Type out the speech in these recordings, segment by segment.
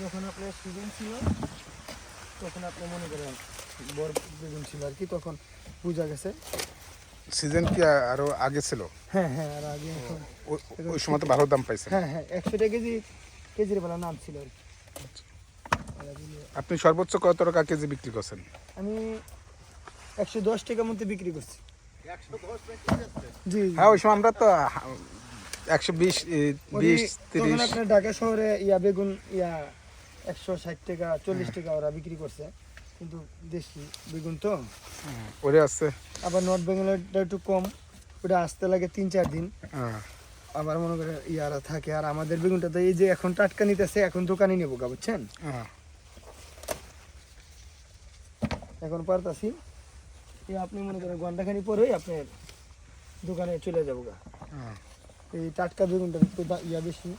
যখন আপনার সিজন ছিল তখন আপনি মনে করেন বড় বেগুন ছিল আর কি, তখন বোঝা গেছে। সিজন কি আরো আগে ছিল? হ্যাঁ হ্যাঁ, আর আগে এখন ওই সময় তো ভালো দাম পাইছেন। হ্যাঁ হ্যাঁ, 100 টাকা কেজির বেলা নাম ছিল আর কি। আপনি সর্বোচ্চ কত টাকা কেজি বিক্রি করছেন? আমি 110 টাকার মধ্যে বিক্রি করছি। জি জি। হ্যাঁ, ওই সময় আমরা তো 120 20 তখন 30। আপনার ঢাকা শহরে বেগুন 160 টাকা 40 টাকা ওরা বিক্রি করছে, কিন্তু দেশি বেগুন তো। ওরে আছে। আবার নর্থ বেঙ্গলেরটা একটু কম, ওটা আসতে লাগে 3-4 দিন। হ্যাঁ। আবার মনে করে ইয়ারা থাকে, আর আমাদের বেগুনটা তো এই যে এখন টাটকা নিতেছে, এখন দোকানে নেবো গা, বুঝছেন? হ্যাঁ। এখন পারতাছি আপনি মনে করেন ঘন্টাখানি পরেই আপনার দোকানে চলে যাবো গা। হ্যাঁ। এই টাটকা বেগুনটা একটু বেশি,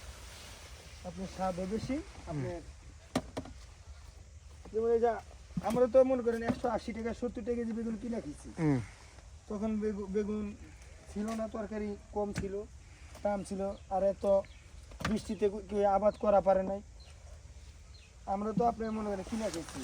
আপনার স্বাদও বেশি। আপনার যেমন এই যা আমরা তো মনে করেন 180 টাকা 70 টাকা কেজি বেগুন কিনা খেয়েছি। তখন বেগুন ছিল না, তরকারি কম ছিল, দাম ছিল, আর এত বৃষ্টিতে কেউ আবাদ করা পারে নাই। আমরা তো আপনার মনে করেন কিনা খেয়েছি।